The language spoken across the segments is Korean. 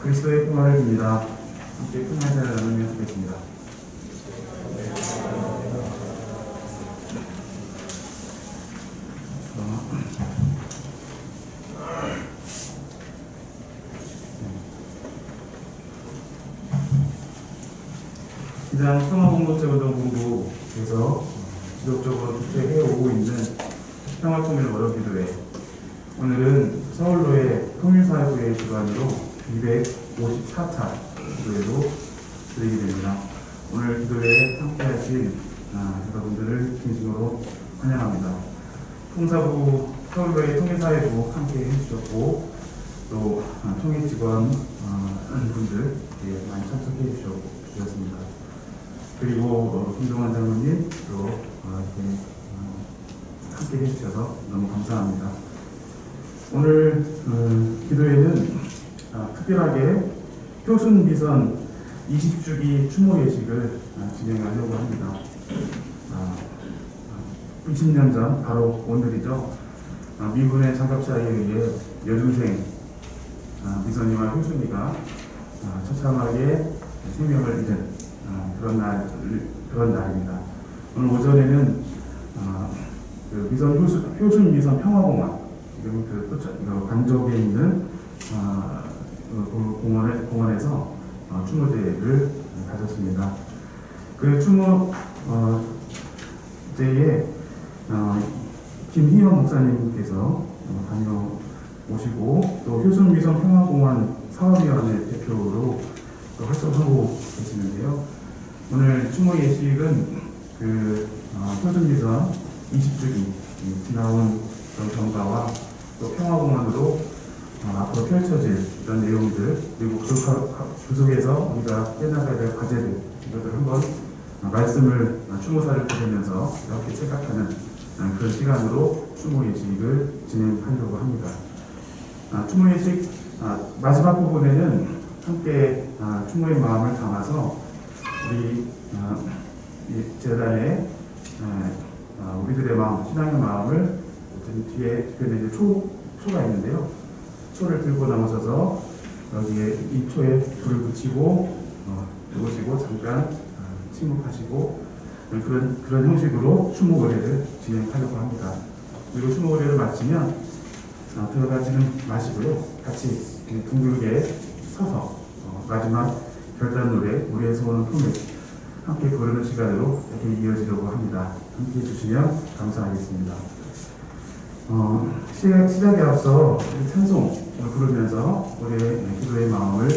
그리스도의 평화를 빕니다. 함께 큰 한사를 나누며 하겠습니다. 기장 평화공동체운동본부에서 지속적으로 주최해오고 있는 평화통일 월요기도회, 오늘은 서울로의 통일사회부의 주관으로 254차 기도회도 드리게 됩니다. 오늘 기도회에 함께하신 여러분들을 진심으로 환영합니다. 통사부, 서울로의 통일사회부 함께 해주셨고, 또 통일직원 분들 많이 참석해 주셨습니다. 그리고 김동환 장로님 또 이렇게 함께 해주셔서 너무 감사합니다. 오늘 기도회는 특별하게 효순미선 20주기 추모 예식을 진행하려고 합니다. 20년 전 바로 오늘이죠. 미군의 장갑차에 의해 여중생 미선이와 효순이가 처참하게 생명을 잃은 그런 날입니다. 오늘 오전에는 그 효순 미선 평화공원, 지금 광적에 있는 공원에서 추모제를 가졌습니다. 그 추모제에 김희영 목사님께서 다녀오시고, 또 효순 미선 평화공원 사업위원회 대표로 또 활동하고 계시는데요. 오늘 추모 예식은 효순미선 20주기 지나온 경과와 또 평화공원으로 앞으로 펼쳐질 이런 내용들, 그리고 그 속에서 우리가 깨나가야 될 과제들, 이것들 한번 말씀을 추모사를 들으면서 이렇게 생각하는 그런 시간으로 추모 예식을 진행하려고 합니다. 추모 예식 마지막 부분에는 함께 추모의 마음을 담아서 우리 재단의 우리들의 마음, 신앙의 마음을 뒤에 이제 초가 있는데요. 초를 들고 나오셔서 여기에 이 초에 불을 붙이고 두시고 잠깐 침묵하시고 그런 형식으로 추모 의례를 진행하려고 합니다. 그리고 추모 의례를 마치면 들어가지는 마시고요. 같이 둥글게 서서 마지막 결단 노래 우리의 소원은 품을 함께 부르는 시간으로 이렇게 이어지려고 합니다. 함께 해주시면 감사하겠습니다. 시작에 앞서 찬송을 부르면서 우리의 기도의 마음을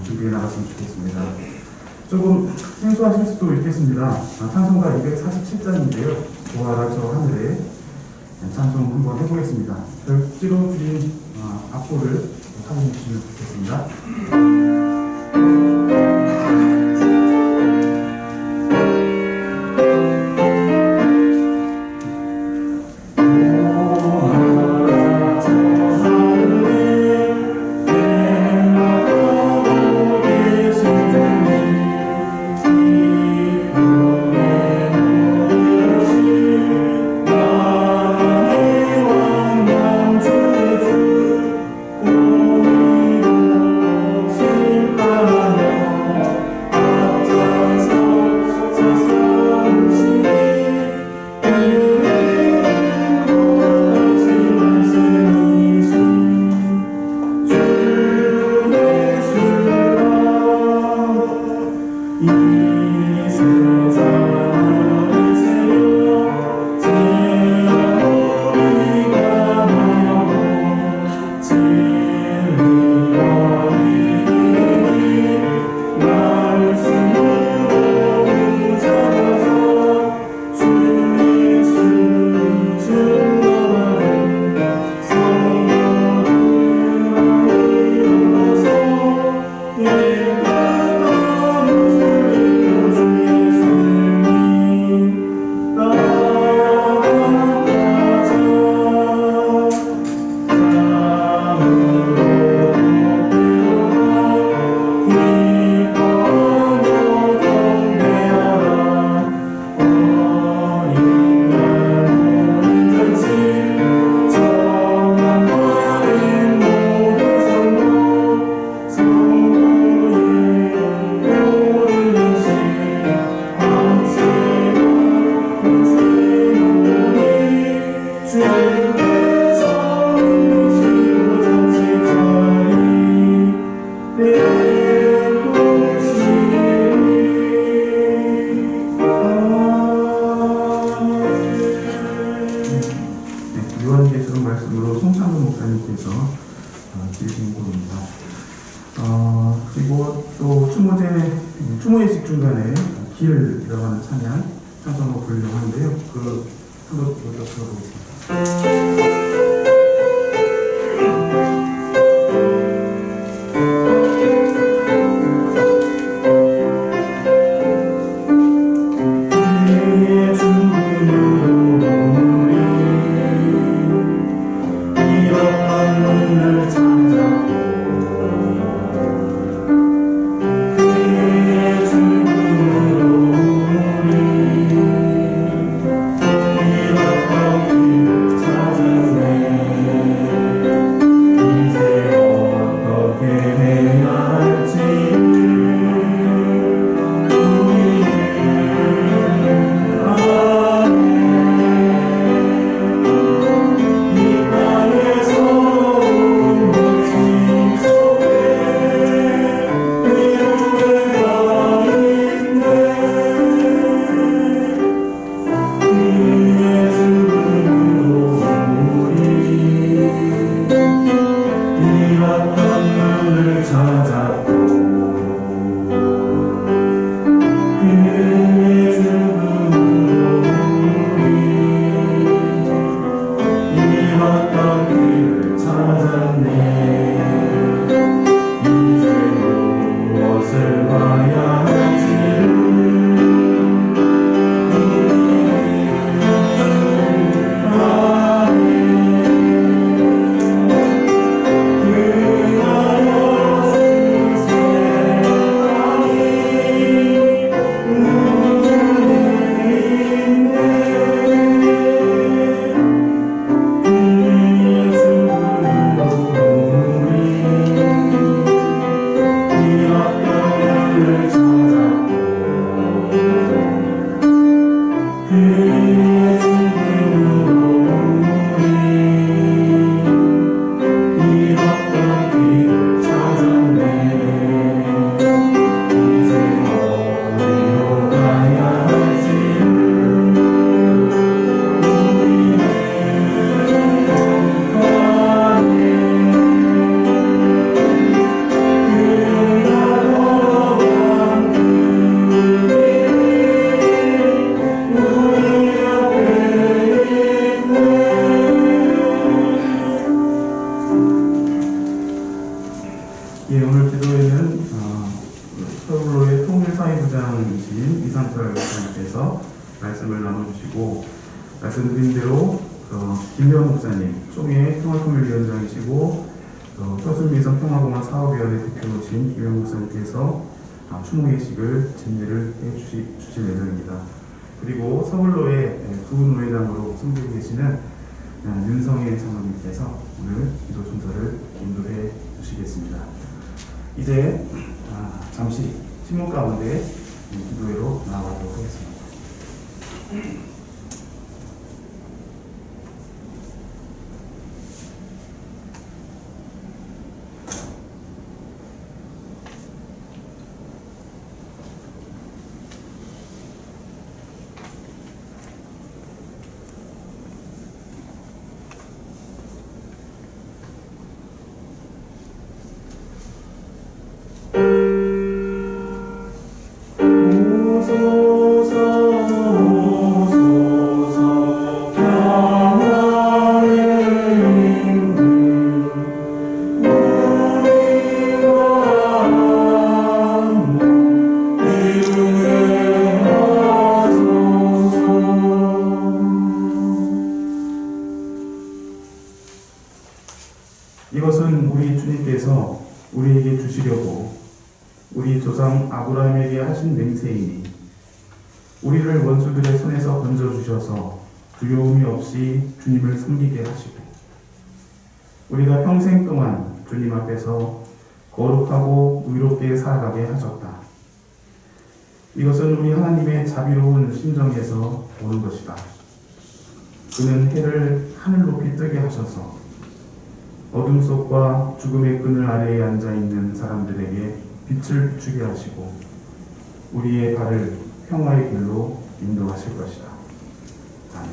준비해 나갔으면 좋겠습니다. 조금 생소하실 수도 있겠습니다. 찬송가 247장인데요. 보아라 저 하늘에 찬송 한번 해보겠습니다. 별지로 드린 악보를 확인해 주시면 좋겠습니다. 주 들은 말씀으로 송창근 목사님께서 드리신 곡입니다. 그리고 또 추모예식 중간에 길이라고 하는 찬송곡 부르려고 하는데요. 한번 들어보겠습니다. 예, 오늘 기도회는 서울로의 통일사회부장이신 이상철 목사님께서 말씀을 나눠주시고, 말씀드린 대로 김현 목사님, 총회 평화통일위원장이시고 서술미선 평화공헌 사업위원회 대표이신 김현 목사님께서 추모 예식을 진례를 해주실 예정입니다. 그리고 서울로의 부노회장으로 섬기고 계시는 윤성혜 장로님께서 오늘 기도 순서를 인도해 주시겠습니다. 이제 잠시 침묵 가운데 기도회로 나아가도록 하겠습니다. 이것은 우리 주님께서 우리에게 주시려고 우리 조상 아브라함에게 하신 맹세이니, 우리를 원수들의 손에서 건져주셔서 두려움이 없이 주님을 섬기게 하시고 우리가 평생 동안 주님 앞에서 거룩하고 의롭게 살아가게 하셨다. 이것은 우리 하나님의 자비로운 심정에서 오는 것이다. 그는 해를 하늘 높이 뜨게 하셔서 어둠 속과 죽음의 그늘 아래에 앉아있는 사람들에게 빛을 비추게 하시고 우리의 발을 평화의 길로 인도하실 것이다. 아멘.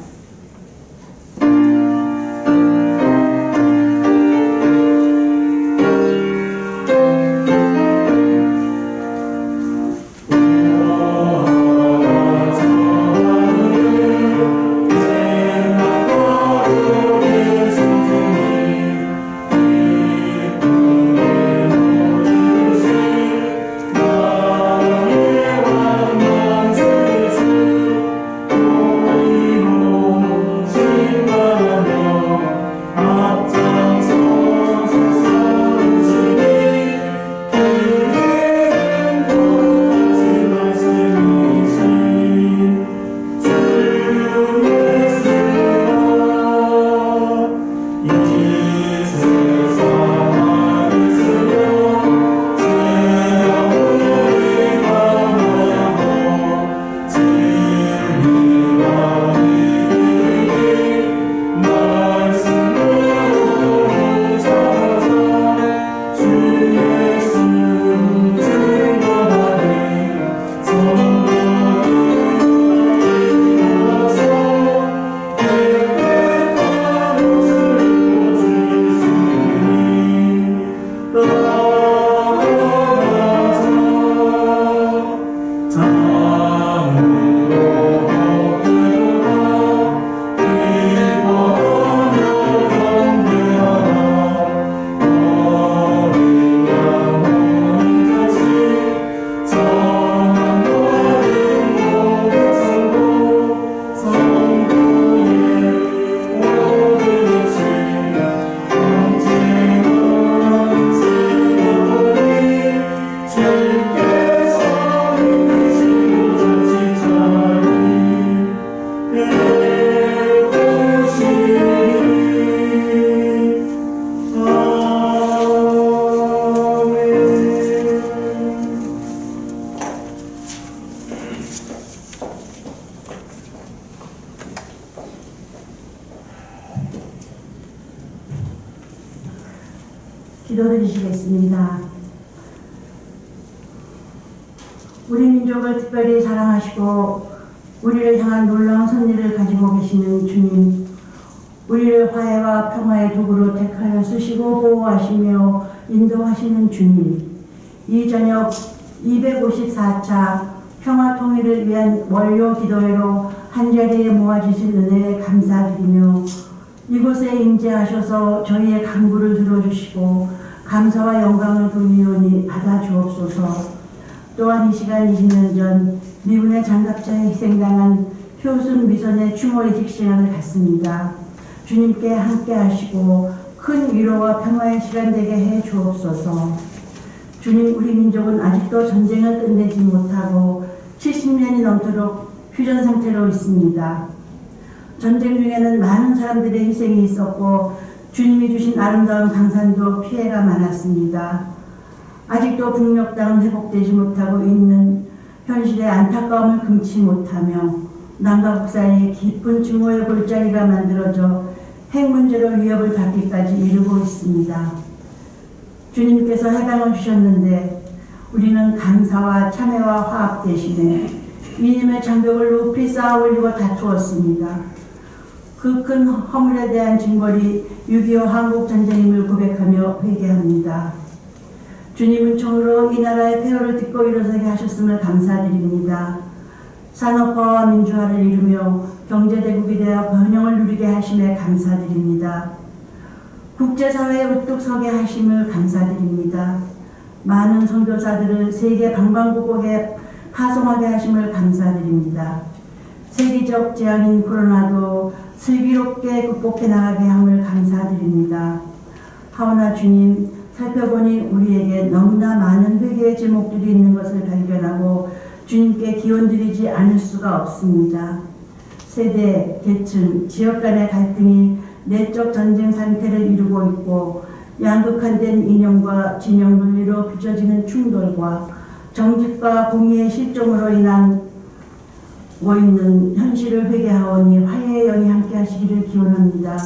기도드리시겠습니다. 우리 민족을 특별히 사랑하시고 우리를 향한 놀라운 섭리를 가지고 계시는 주님, 우리를 화해와 평화의 도구로 택하여 쓰시고 보호하시며 인도하시는 주님, 이 저녁 254차 평화 통일을 위한 원료 기도회로 한자리에 모아주신 은혜에 감사드리며 이곳에 임재하셔서 저희의 간구를 들어주시고 감사와 영광을 돌리오니 받아주옵소서. 또한 이 시간 20년 전 미군의 장갑차에 희생당한 효순 미선의 추모의식 시간을 갖습니다. 주님께 함께 하시고 큰 위로와 평화의 시간 되게 해 주옵소서. 주님, 우리 민족은 아직도 전쟁을 끝내지 못하고 70년이 넘도록 휴전 상태로 있습니다. 전쟁 중에는 많은 사람들의 희생이 있었고 주님이 주신 아름다운 강산도 피해가 많았습니다. 아직도 북녘 땅은 회복되지 못하고 있는 현실의 안타까움을 금치 못하며 남과 북 사이에 깊은 증오의 골짜기가 만들어져 핵 문제로 위협을 받기까지 이르고 있습니다. 주님께서 해방을 주셨는데 우리는 감사와 참회와 화합 대신에 이념의 장벽을 높이 쌓아 올리고 다투었습니다. 그 큰 허물에 대한 징벌이 6.25 한국전쟁임을 고백하며 회개합니다. 주님은 총으로 이 나라의 폐허를 딛고 일어서게 하셨음을 감사드립니다. 산업화와 민주화를 이루며 경제대국이 되어 번영을 누리게 하심에 감사드립니다. 국제사회에 우뚝 서게 하심을 감사드립니다. 많은 선교사들을 세계 방방곡곡에 파송하게 하심을 감사드립니다. 세계적 재앙인 코로나도 슬기롭게 극복해 나가게 함을 감사드립니다. 하오나 주님, 살펴보니 우리에게 너무나 많은 회개의 제목들이 있는 것을 발견하고 주님께 기원드리지 않을 수가 없습니다. 세대, 계층, 지역 간의 갈등이 내적 전쟁 상태를 이루고 있고 양극화된 이념과 진영 논리로 빚어지는 충돌과 정직과 공의의 실종으로 인한 있는 현실을 회개하오니 화해의 영이 함께 하시기를 기원합니다.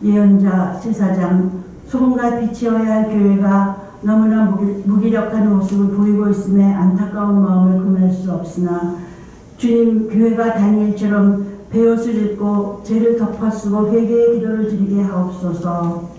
예언자, 제사장, 소금과 빛이어야 할 교회가 너무나 무기력한 모습을 보이고 있음에 안타까운 마음을 금할 수 없으나 주님, 교회가 다니엘처럼 베옷을 입고 죄를 덮어쓰고 회개의 기도를 드리게 하옵소서.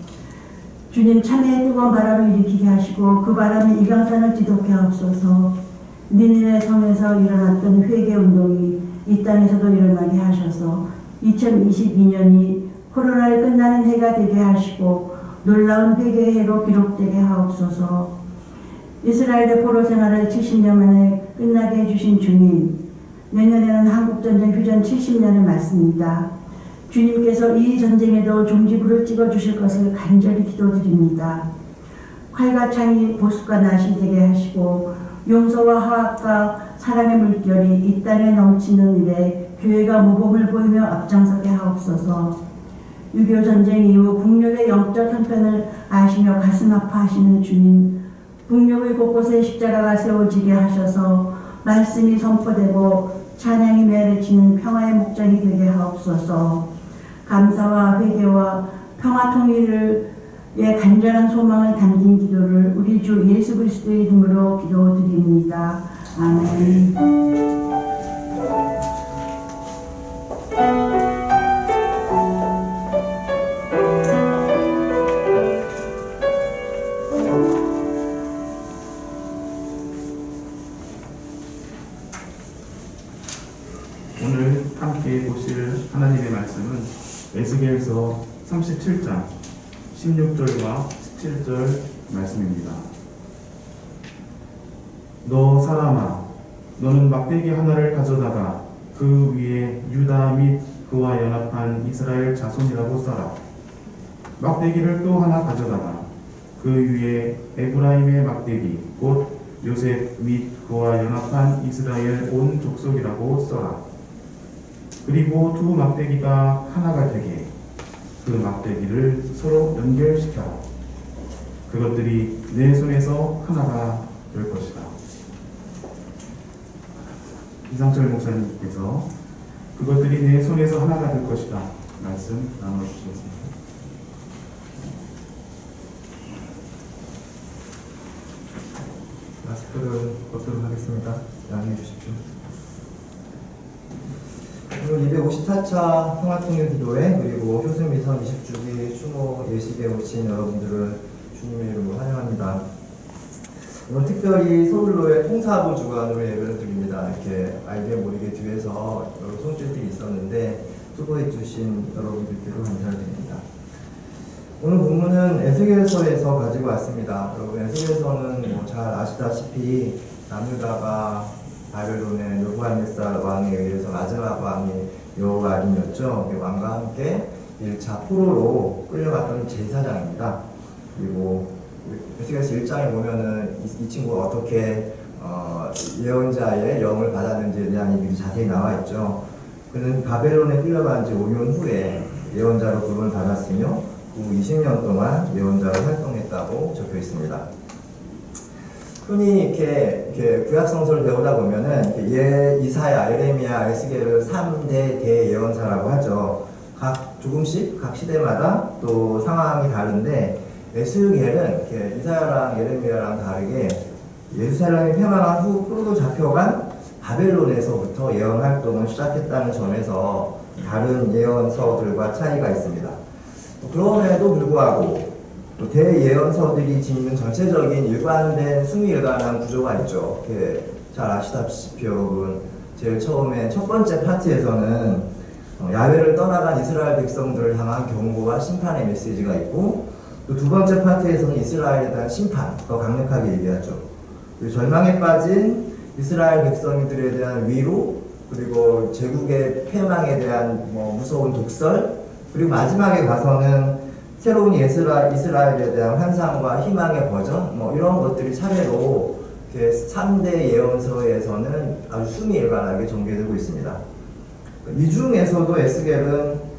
주님, 참회의 뜨거운 바람을 일으키게 하시고 그 바람이 이강산을 지독게 하옵소서. 니느웨 성에서 일어났던 회개운동이 이 땅에서도 일어나게 하셔서 2022년이 코로나를 끝나는 해가 되게 하시고 놀라운 회개의 해로 기록되게 하옵소서. 이스라엘의 포로 생활을 70년 만에 끝나게 해주신 주님, 내년에는 한국전쟁 휴전 70년을 맞습니다. 주님께서 이 전쟁에도 종지부를 찍어주실 것을 간절히 기도드립니다. 칼과 창이 보습과 낫이 되게 하시고 용서와 화합과 사랑의 물결이 이 땅에 넘치는 일에 교회가 모범을 보이며 앞장서게 하옵소서. 6.25 전쟁 이후 북녘의 영적 형편을 아시며 가슴 아파하시는 주님, 북녘의 곳곳에 십자가가 세워지게 하셔서 말씀이 선포되고 찬양이 매래치는 평화의 목장이 되게 하옵소서. 감사와 회개와 평화 통일을 간절한 소망을 담긴 기도를 우리 주 예수 그리스도의 이름으로 기도드립니다. 아멘. 오늘 함께 보실 하나님의 말씀은 에스겔서 37장 16절과 17절 말씀입니다. 너 사람아, 너는 막대기 하나를 가져다가 그 위에 유다 및 그와 연합한 이스라엘 자손이라고 써라. 막대기를 또 하나 가져다가 그 위에 에브라임의 막대기 곧 요셉 및 그와 연합한 이스라엘 온 족속이라고 써라. 그리고 두 막대기가 하나가 되게 그 막대기를 서로 연결시켜라. 그것들이 내 손에서 하나가 될 것이다. 이상철 목사님께서 그것들이 내 손에서 하나가 될 것이다 말씀 나눠주셨습니다. 듣도록 하겠습니다. 양해해 주십시오. 오늘 254차 평화통일기도회 그리고 효승미선 20주기 추모 예식에 오신 여러분들을 주님의 이름으로 환영합니다. 오늘 특별히 서울로의 통사부 주관으로 예배를 드립니다. 이렇게 알게 모르게 뒤에서 여러 손길들이 있었는데 수고해 주신 여러분들께도 감사를 드립니다. 오늘 본문은 에스겔서에서 가지고 왔습니다. 여러분 에스겔서는 뭐 잘 아시다시피 남유다가 바벨론의 느부갓네살 왕에 의해서 마지막 왕이 여호야김이었죠. 왕과 함께 1차 포로로 끌려갔던 제사장입니다. 그리고 에스겔서 1장에 보면은 이 친구가 어떻게 예언자의 영을 받았는지에 대한 얘기가 자세히 나와 있죠. 그는 바벨론에 끌려간 지 5년 후에 예언자로 부름을 받았으며 그 20년 동안 예언자로 활동했다고 적혀 있습니다. 흔히 이렇게 구약성서를 배우다 보면은 이사야, 예레미야, 에스겔을 3대 대예언사라고 하죠. 조금씩 각 시대마다 또 상황이 다른데 에스겔은 이사야랑 예레미야랑 다르게 예루살렘이 패망한 후 포로로 잡혀간 바벨론에서부터 예언 활동을 시작했다는 점에서 다른 예언서들과 차이가 있습니다. 그럼에도 불구하고 또 대예언서들이 지니는 전체적인 일관된 수미일관한 구조가 있죠. 잘 아시다시피 여러분 제일 처음에 첫 번째 파트에서는 야훼를 떠나간 이스라엘 백성들을 향한 경고와 심판의 메시지가 있고 또 두 번째 파트에서는 이스라엘에 대한 심판, 더 강력하게 얘기하죠. 그리고 절망에 빠진 이스라엘 백성들에 대한 위로, 그리고 제국의 패망에 대한 무서운 독설, 그리고 마지막에 가서는 새로운 이스라엘에 대한 환상과 희망의 버전, 이런 것들이 차례로 3대 예언서에서는 아주 수미일관하게 전개되고 있습니다. 이 중에서도 에스겔은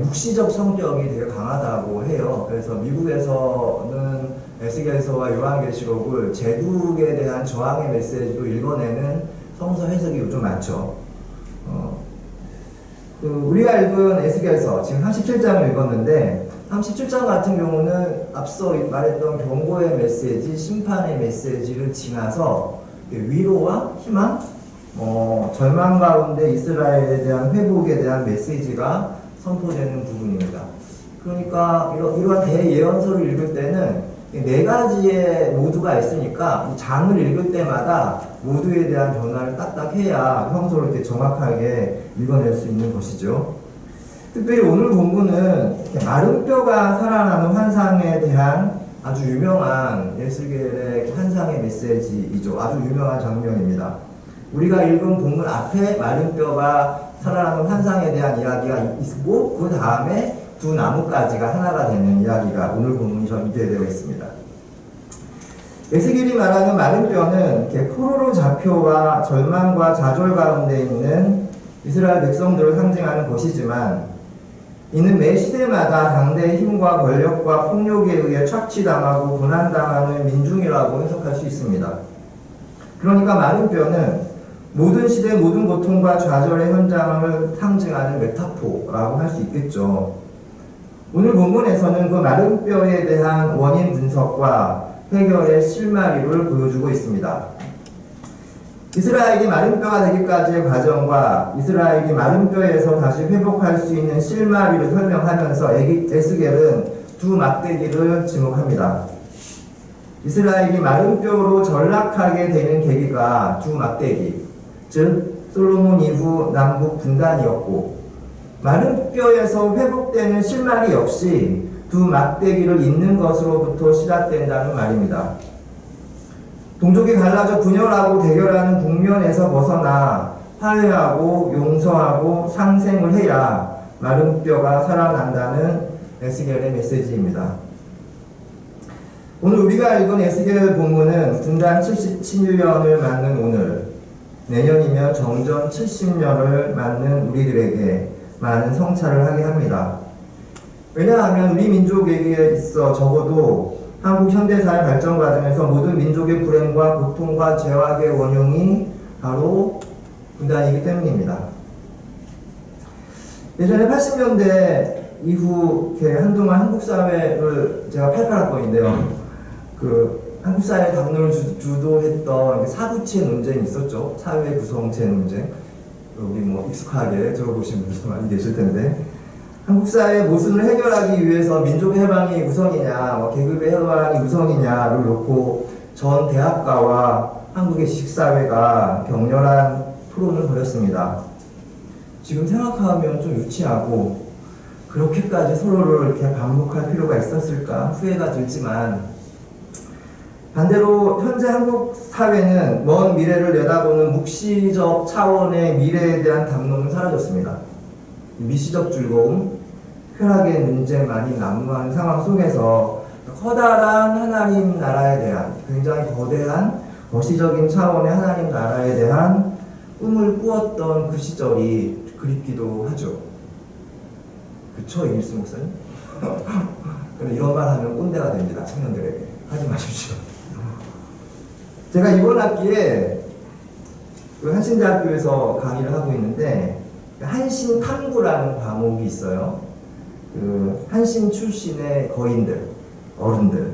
묵시적 성격이 되게 강하다고 해요. 그래서 미국에서는 에스겔서와 요한계시록을 제국에 대한 저항의 메시지로 읽어내는 성서 해석이 좀 많죠. 우리가 읽은 에스겔서 지금 37장을 읽었는데 37장 같은 경우는 앞서 말했던 경고의 메시지, 심판의 메시지를 지나서 위로와 희망, 절망 가운데 이스라엘에 대한 회복에 대한 메시지가 선포되는 부분입니다. 그러니까 이러한 대예언서를 읽을 때는 네 가지의 모두가 있으니까 장을 읽을 때마다 모두에 대한 변화를 딱딱 해야 평소로 이렇게 정확하게 읽어낼 수 있는 것이죠. 특별히 오늘 본문은 마른 뼈가 살아나는 환상에 대한 아주 유명한 에스겔의 환상의 메시지이죠. 아주 유명한 장면입니다. 우리가 읽은 본문 앞에 마른 뼈가 살아나는 환상에 대한 이야기가 있고 그 다음에 두 나뭇가지가 하나가 되는 이야기가 오늘 본문이 전개되어 있습니다. 에스겔이 말하는 마른 뼈는 포로로 잡혀와 절망과 좌절 가운데 있는 이스라엘 백성들을 상징하는 것이지만 이는 매 시대마다 당대의 힘과 권력과 폭력에 의해 착취당하고 고난당하는 민중이라고 해석할 수 있습니다. 그러니까 마른 뼈는 모든 시대 모든 고통과 좌절의 현장을 상징하는 메타포라고 할 수 있겠죠. 오늘 본문에서는 그 마른 뼈에 대한 원인 분석과 해결의 실마리를 보여주고 있습니다. 이스라엘이 마른 뼈가 되기까지의 과정과 이스라엘이 마른 뼈에서 다시 회복할 수 있는 실마리를 설명하면서 에스겔은 두 막대기를 지목합니다. 이스라엘이 마른 뼈로 전락하게 되는 계기가 두 막대기, 즉 솔로몬 이후 남북 분단이었고 마른 뼈에서 회복되는 실마리 역시 두 막대기를 잇는 것으로부터 시작된다는 말입니다. 동족이 갈라져 분열하고 대결하는 국면에서 벗어나 화해하고 용서하고 상생을 해야 마른 뼈가 살아난다는 에스겔의 메시지입니다. 오늘 우리가 읽은 에스겔 본문은 분단 77년을 맞는 오늘, 내년이면 정전 70년을 맞는 우리들에게 많은 성찰을 하게 합니다. 왜냐하면 우리 민족에게 있어 적어도 한국 현대사의 발전 과정에서 모든 민족의 불행과 고통과 죄악의 원흉이 바로 분단이기 때문입니다. 예전에 80년대 이후 한동안 한국 사회를 제가 팔팔았거든요. 한국 사회 담론을 주도했던 사구체 논쟁이 있었죠. 사회 구성체 논쟁. 여기 뭐 익숙하게 들어보신 분들 많이 계실 텐데, 한국 사회의 모순을 해결하기 위해서 민족 해방이 우선이냐, 계급의 해방이 우선이냐를 놓고 전 대학가와 한국의 지식사회가 격렬한 토론을 벌였습니다. 지금 생각하면 좀 유치하고 그렇게까지 서로를 이렇게 반복할 필요가 있었을까 후회가 들지만, 반대로 현재 한국 사회는 먼 미래를 내다보는 묵시적 차원의 미래에 대한 담론은 사라졌습니다. 미시적 즐거움, 쾌락의 문제만이 난무하는 상황 속에서 커다란 하나님 나라에 대한, 굉장히 거대한 거시적인 차원의 하나님 나라에 대한 꿈을 꾸었던 그 시절이 그립기도 하죠. 그쵸, 이길수 목사님? 근데 이런 말 하면 꼰대가 됩니다, 청년들에게. 하지 마십시오. 제가 이번 학기에 그 한신대학교에서 강의를 하고 있는데, 한신탐구라는 과목이 있어요. 그 한신 출신의 거인들, 어른들의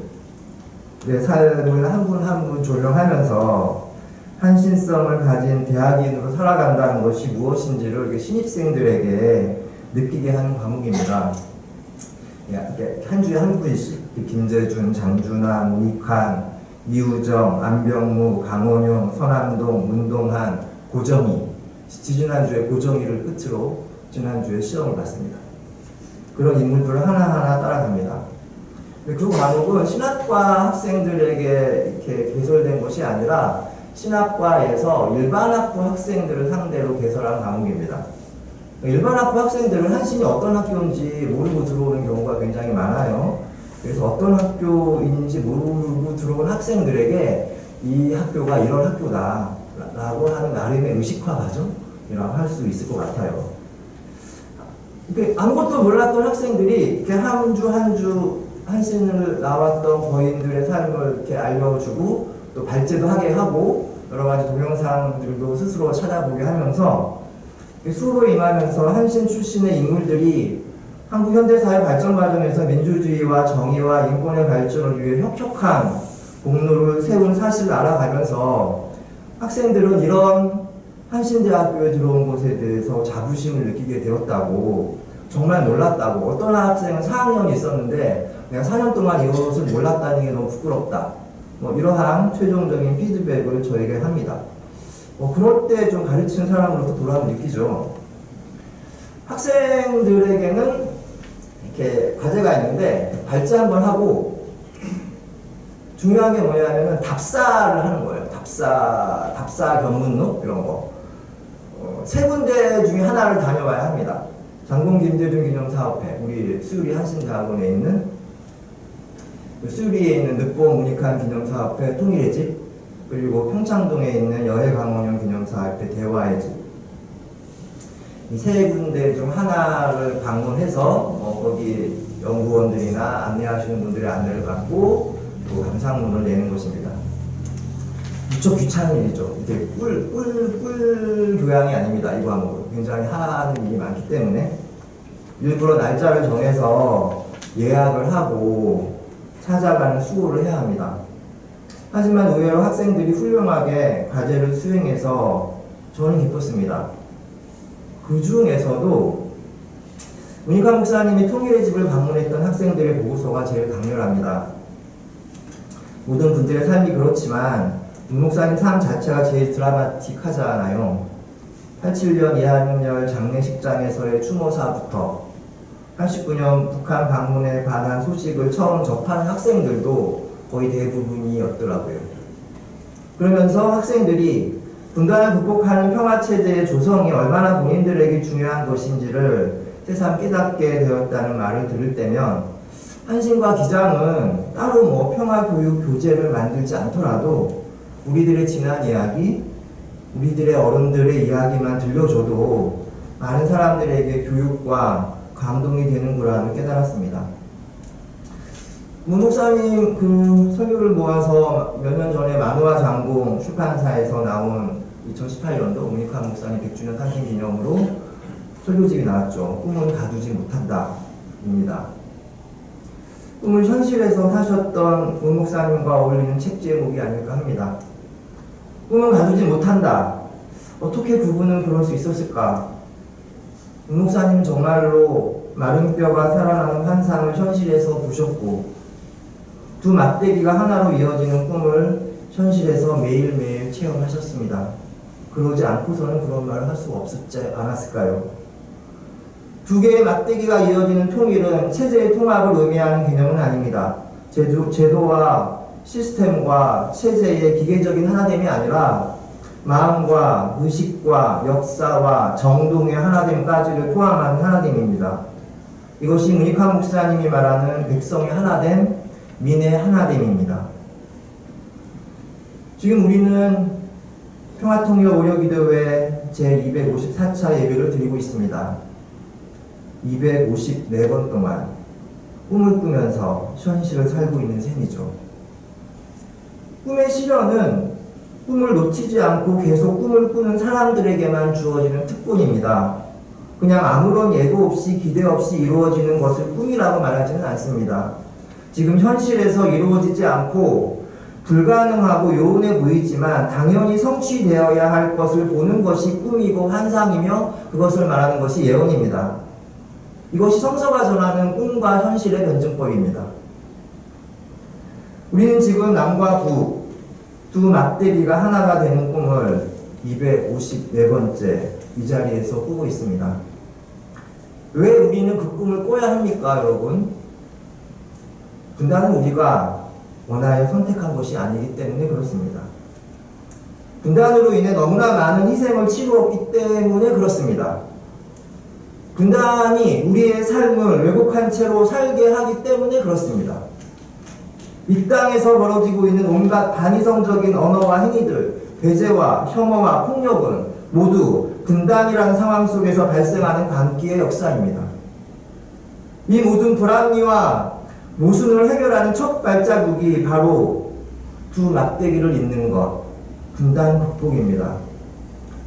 삶을 한 분 한 분 조명하면서 한신성을 가진 대학인으로 살아간다는 것이 무엇인지를 신입생들에게 느끼게 하는 과목입니다. 한 주에 한 분씩 김재준, 장준하, 문익환, 이우정, 안병무, 강원용, 서남동, 문동한, 고정희, 지지난주에 고정희를 끝으로 지난주에 시험을 봤습니다. 그런 인물들을 하나하나 따라갑니다. 그 과목은 신학과 학생들에게 이렇게 개설된 것이 아니라 신학과에서 일반학부 학생들을 상대로 개설한 과목입니다. 일반학부 학생들은 한신이 어떤 학교인지 모르고 들어오는 경우가 굉장히 많아요. 그래서 어떤 학교인지 모르고 들어온 학생들에게 이 학교가 이런 학교다 라고 하는 나름의 의식화 과정이라고 할 수 있을 것 같아요. 아무것도 몰랐던 학생들이 이렇게 한 주 한 주 한신을 나왔던 거인들의 삶을 이렇게 알려주고 또 발제도 하게 하고 여러 가지 동영상들도 스스로 찾아보게 하면서 수업에 임하면서 한신 출신의 인물들이 한국 현대사회 발전 과정에서 민주주의와 정의와 인권의 발전을 위해 혁혁한 공로를 세운 사실을 알아가면서 학생들은 이런 한신대학교에 들어온 것에 대해서 자부심을 느끼게 되었다고, 정말 몰랐다고, 어떤 학생은 4학년이 있었는데 내가 4년 동안 이것을 몰랐다는 게 너무 부끄럽다, 이러한 최종적인 피드백을 저에게 합니다. 그럴 때 좀 가르치는 사람으로서 보람을 느끼죠. 학생들에게는 이렇게 과제가 있는데 발제 한번 하고 중요한 게 뭐냐면은 답사를 하는 거예요. 답사 견문록 이런 거. 세 군데 중에 하나를 다녀와야 합니다. 장공 김재준 기념사업회, 우리 수유리 한신대학원에 있는 수유리에 있는 늑보 문익환 기념사업회 통일의 집, 그리고 평창동에 있는 여해강원영 기념사업회 대화의 집. 이 세 군데 중 하나를 방문해서 거기 연구원들이나 안내하시는 분들의 안내를 받고 또 감상문을 내는 것입니다. 무척 귀찮은 일이죠. 이게 꿀 교양이 아닙니다. 이 과목은 굉장히 하는 일이 많기 때문에 일부러 날짜를 정해서 예약을 하고 찾아가는 수고를 해야 합니다. 하지만 의외로 학생들이 훌륭하게 과제를 수행해서 저는 기뻤습니다. 그 중에서도 문익환 목사님이 통일의 집을 방문했던 학생들의 보고서가 제일 강렬합니다. 모든 분들의 삶이 그렇지만 문 목사님 삶 자체가 제일 드라마틱하잖아요. 87년 이한열 장례식장에서의 추모사부터 89년 북한 방문에 관한 소식을 처음 접한 학생들도 거의 대부분이었더라고요. 그러면서 학생들이 분단을 극복하는 평화체제의 조성이 얼마나 본인들에게 중요한 것인지를 새삼 깨닫게 되었다는 말을 들을 때면 한신과 기장은 따로 평화교육 교재를 만들지 않더라도 우리들의 지난 이야기, 우리들의 어른들의 이야기만 들려줘도 많은 사람들에게 교육과 감동이 되는구나를 깨달았습니다. 문 목사님 그 설교를 모아서 몇 년 전에 만우와 장공 출판사에서 나온 2018년도 문익환 목사님 100주년 탄생 기념으로 설교집이 나왔죠. 꿈은 가두지 못한다 입니다. 꿈을 현실에서 사셨던 문 목사님과 어울리는 책 제목이 아닐까 합니다. 꿈은 가두지 못한다. 어떻게 그분은 그럴 수 있었을까? 문 목사님 정말로 마른 뼈가 살아나는 환상을 현실에서 보셨고 두 막대기가 하나로 이어지는 꿈을 현실에서 매일매일 체험하셨습니다. 그러지 않고서는 그런 말을 할 수 없었지 않았을까요? 두 개의 막대기가 이어지는 통일은 체제의 통합을 의미하는 개념은 아닙니다. 제도와 시스템과 체제의 기계적인 하나됨이 아니라 마음과 의식과 역사와 정동의 하나됨까지를 포함하는 하나됨입니다. 이것이 문익환 목사님이 말하는 백성의 하나됨, 민의 하나됨입니다. 지금 우리는 평화통일오려기도회 제254차 예배를 드리고 있습니다. 254번 동안 꿈을 꾸면서 현실을 살고 있는 셈이죠. 꿈의 실현은 꿈을 놓치지 않고 계속 꿈을 꾸는 사람들에게만 주어지는 특권입니다. 그냥 아무런 예고 없이 기대 없이 이루어지는 것을 꿈이라고 말하지는 않습니다. 지금 현실에서 이루어지지 않고 불가능하고 요운해 보이지만 당연히 성취되어야 할 것을 보는 것이 꿈이고 환상이며 그것을 말하는 것이 예언입니다. 이것이 성서가 전하는 꿈과 현실의 변증법입니다. 우리는 지금 남과 북 두 막대기가 하나가 되는 꿈을 254번째 이 자리에서 꾸고 있습니다. 왜 우리는 그 꿈을 꿔야 합니까, 여러분? 분단은 우리가 원하여 선택한 것이 아니기 때문에 그렇습니다. 분단으로 인해 너무나 많은 희생을 치루었기 때문에 그렇습니다. 분단이 우리의 삶을 왜곡한 채로 살게 하기 때문에 그렇습니다. 이 땅에서 벌어지고 있는 온갖 반이성적인 언어와 행위들, 배제와 혐오와 폭력은 모두 분단이라는 상황 속에서 발생하는 광기의 역사입니다. 이 모든 불합리와 모순을 해결하는 첫 발자국이 바로 두 막대기를 잇는 것, 분단 극복입니다.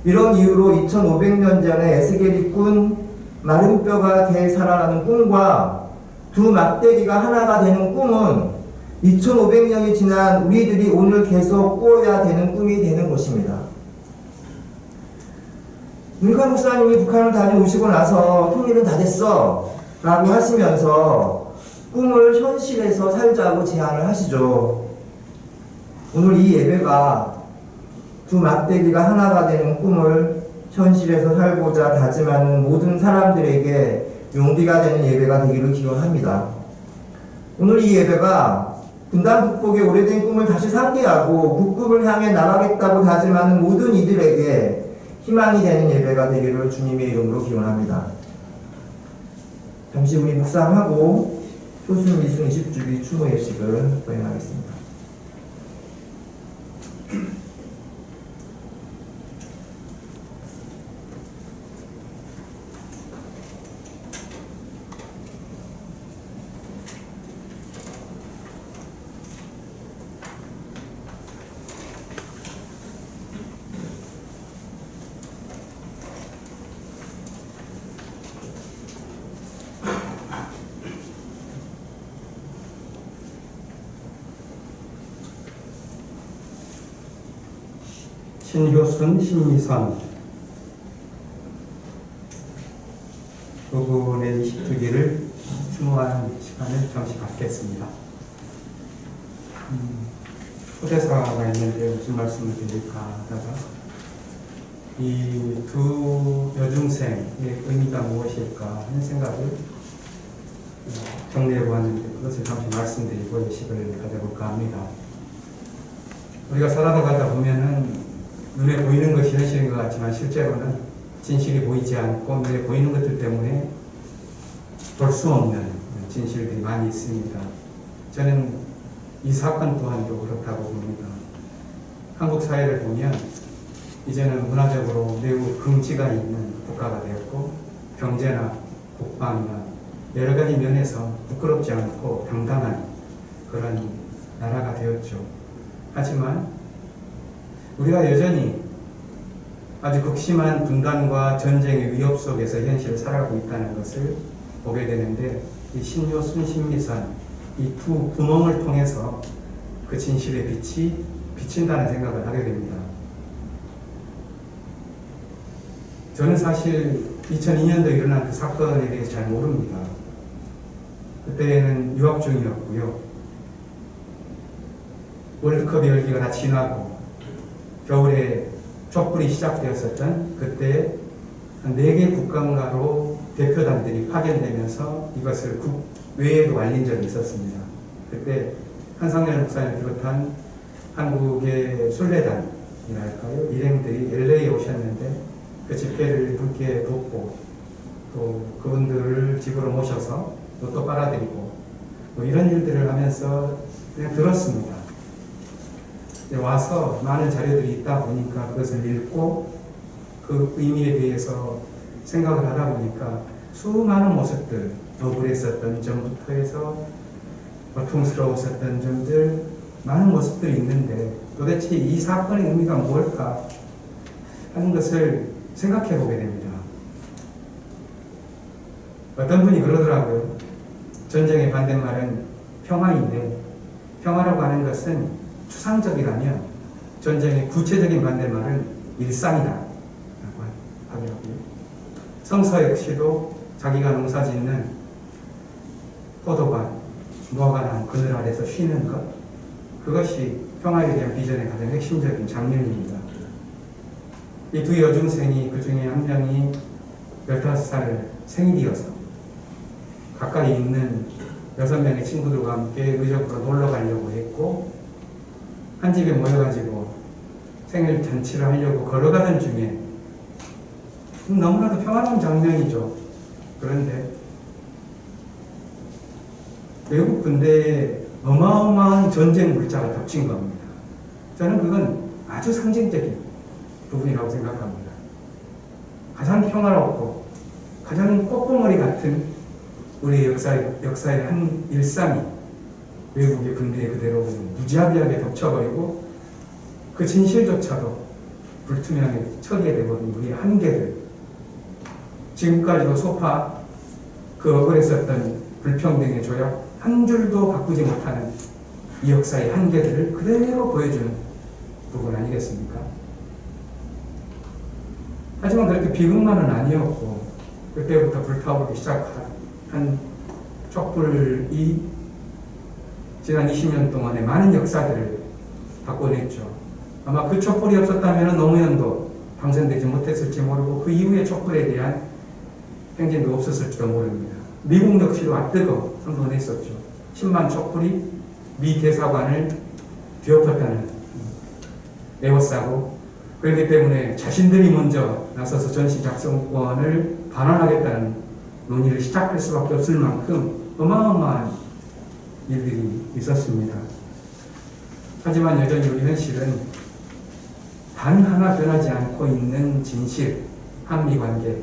이런 이유로 2500년 전에 에스겔이 꾼 마른 뼈가 되살아나는 꿈과 두 막대기가 하나가 되는 꿈은 2500년이 지난 우리들이 오늘 계속 꾸어야 되는 꿈이 되는 것입니다. 문익환 목사님이 북한을 다녀오시고 나서 통일은 다 됐어 라고 하시면서 꿈을 현실에서 살자고 제안을 하시죠. 오늘 이 예배가 두 막대기가 하나가 되는 꿈을 현실에서 살고자 다짐하는 모든 사람들에게 용기가 되는 예배가 되기를 기원합니다. 오늘 이 예배가 분단 극복의 오래된 꿈을 다시 상기하고 북극을 향해 나가겠다고 다짐하는 모든 이들에게 희망이 되는 예배가 되기를 주님의 이름으로 기원합니다. 잠시 우리 묵상하고 효순 미순 20주기 추모 예식을 거행하겠습니다. 신효순, 신미선 두 분의 20주기를 추모하는 시간을 잠시 갖겠습니다. 초대사가 있는데 무슨 말씀을 드릴까 하다가 이 두 여중생의 의미가 무엇일까 하는 생각을 정리해 보았는데 그것을 잠시 말씀드리고 예식을 가져볼까 합니다. 우리가 살아가다 보면은 눈에 보이는 것이 현실인 것 같지만 실제로는 진실이 보이지 않고 눈에 보이는 것들 때문에 볼 수 없는 진실들이 많이 있습니다. 저는 이 사건 또한도 그렇다고 봅니다. 한국 사회를 보면 이제는 문화적으로 매우 긍지가 있는 국가가 되었고 경제나 국방이나 여러 가지 면에서 부끄럽지 않고 당당한 그런 나라가 되었죠. 하지만 우리가 여전히 아주 극심한 분단과 전쟁의 위협 속에서 현실을 살아가고 있다는 것을 보게 되는데 이 신효순, 신미선 이 두 구멍을 통해서 그 진실의 빛이 비친다는 생각을 하게 됩니다. 저는 사실 2002년도에 일어난 그 사건에 대해서 잘 모릅니다. 그때는 유학 중이었고요. 월드컵 열기가 다 지나고 겨울에 촛불이 시작되었었던 그때 한 4개 국가로 대표단들이 파견되면서 이것을 국외에도 알린 적이 있었습니다. 그때 한상열 목사님 비롯한 한국의 순례단이랄까요? 일행들이 LA에 오셨는데 그 집회를 함께 돕고 또 그분들을 집으로 모셔서 또 빨아들이고 뭐 이런 일들을 하면서 그냥 들었습니다. 와서 많은 자료들이 있다 보니까 그것을 읽고 그 의미에 대해서 생각을 하다 보니까 수많은 모습들, 억울했었던 점부터 해서 고통스러웠었던 점들, 많은 모습들이 있는데 도대체 이 사건의 의미가 뭘까 하는 것을 생각해 보게 됩니다. 어떤 분이 그러더라고요. 전쟁의 반대말은 평화인데 평화라고 하는 것은 추상적이라면 전쟁의 구체적인 반대말은 일상이다 라고 하더라고요. 성서 역시도 자기가 농사짓는 포도밭, 무화과 나무 그늘 아래서 쉬는 것, 그것이 평화에 대한 비전의 가장 핵심적인 장면입니다. 이 두 여중생이 그 중에 한 명이 15살 생일이어서 가까이 있는 6명의 친구들과 함께 의적으로 놀러 가려고 했고 한 집에 모여가지고 생일 잔치를 하려고 걸어가던 중에 너무나도 평화로운 장면이죠. 그런데 외국 군대에 어마어마한 전쟁 물자가 덮친 겁니다. 저는 그건 아주 상징적인 부분이라고 생각합니다. 가장 평화롭고 가장 꽃봉오리 같은 우리의 역사의 한 일상이 외국의 군대에 그대로 무자비하게 덮쳐버리고 그 진실조차도 불투명하게 처리해 내버린 우리의 한계들, 지금까지도 소파 그 억울했었던 불평등의 조약 한 줄도 바꾸지 못하는 이 역사의 한계들을 그대로 보여주는 부분 아니겠습니까? 하지만 그렇게 비극만은 아니었고 그때부터 불타오르기 시작한 촛불이 지난 20년 동안의 많은 역사들을 바꿔냈죠. 아마 그 촛불이 없었다면 노무현도 당선되지 못했을지 모르고 그 이후의 촛불에 대한 행진도 없었을지도 모릅니다. 미국 역시도 아뜨거 한 번 했었죠. 10만 촛불이 미 대사관을 뒤엎었다는 에워싸고 그렇기 때문에 자신들이 먼저 나서서 전시 작성권을 반환하겠다는 논의를 시작할 수밖에 없을 만큼 어마어마한 일들이 있었습니다. 하지만 여전히 우리 현실은 단 하나 변하지 않고 있는 진실, 한미관계,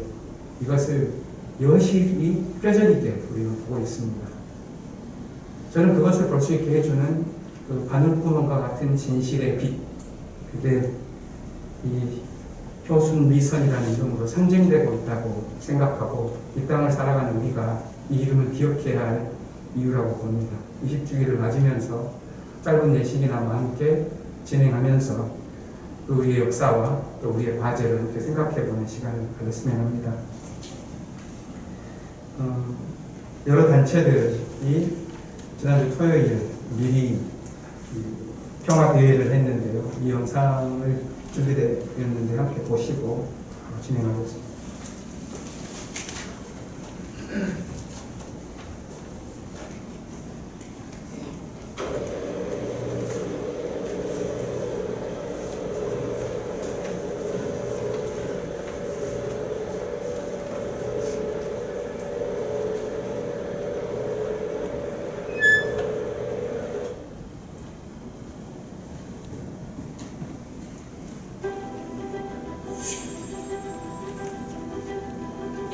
이것을 여실히 뼈저리게 우리는 보고 있습니다. 저는 그것을 볼 수 있게 해주는 그 바늘구멍과 같은 진실의 빛, 그게 이 효순미선이라는 이름으로 상징되고 있다고 생각하고 이 땅을 살아가는 우리가 이 이름을 기억해야 할 이유라고 봅니다. 20주기를 맞으면서 짧은 예식이나마 함께 진행하면서 또 우리의 역사와 또 우리의 과제를 함께 생각해보는 시간을 가졌으면 합니다. 여러 단체들이 지난주 토요일 미리 평화대회를 했는데요. 이 영상을 준비되었는데 함께 보시고 진행하겠습니다.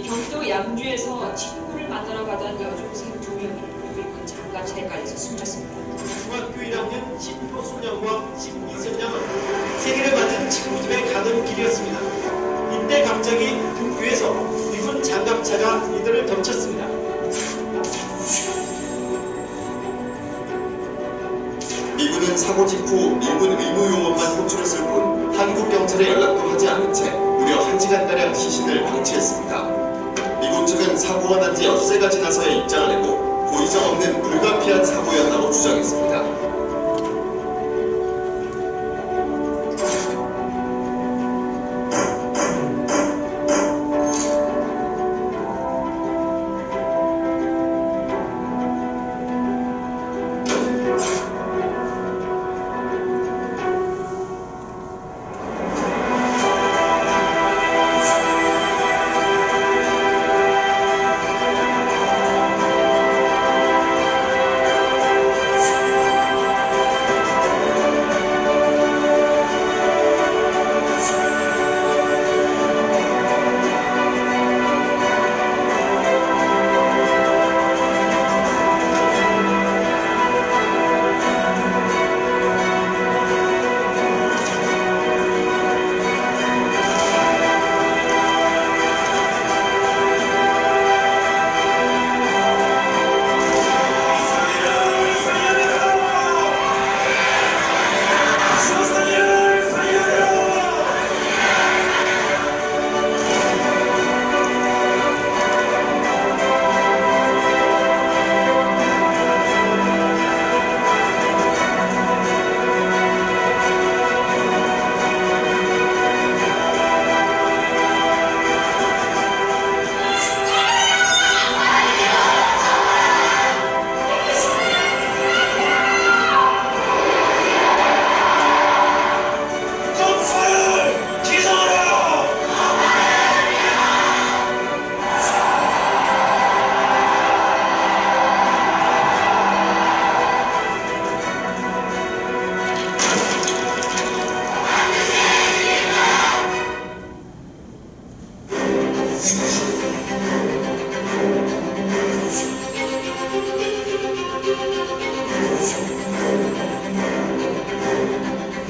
경기도 양주에서 친구를 만나러 가던 여중생 2명이 미군 장갑차에 깔려서 숨졌습니다. 중학교 1학년 신효순 양과 신이선 양은 생일을 맞은 친구 집에 가던 길이었습니다. 이때 갑자기 등교에서 미군 장갑차가 이들을 덮쳤습니다. 미군은 사고 직후 미군 의무요원만 호출했을 뿐 한국 경찰에 연락도 하지 않은 채 무려 1시간가량 시신을 방치했습니다. 미군 측은 사고가 난 지 엿새가 지나서야 입장을 내고 고의성 없는 불가피한 사고였다고 주장했습니다.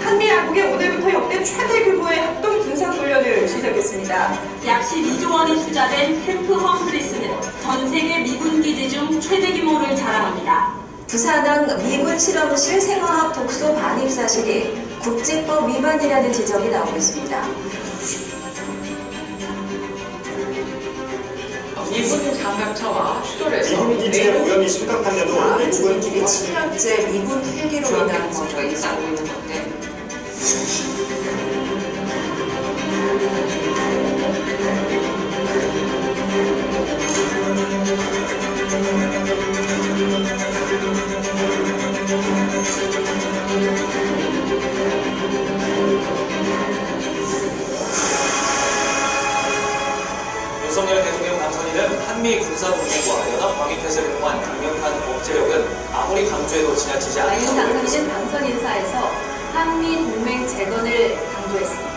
한미양국의 오늘부터 역대 최대 규모의 합동 군사훈련을 시작했습니다. 약 12조 원이 투자된 캠프 험프리스는 전 세계 미군 기지 중 최대 규모를 자랑합니다. 부산항 미군 실험실 생화학 독소 반입 사실이 국제법 위반이라는 지적이 나오고 있습니다. 미군 장갑차와 추돌해서 미군 기지의 오염이 심각한데도 미국은 7년째 미군 헬기로 인한 거죠. 일상고 있는 건데. 윤석열 대통령 당선인은 한미 군사동맹과 연합 방위태세를 통한 강력한 억제력은 아무리 강조해도 지나치지 윤 않는다고 당선인은 당선 인사에서 한미 동맹 재건을 강조했습니다.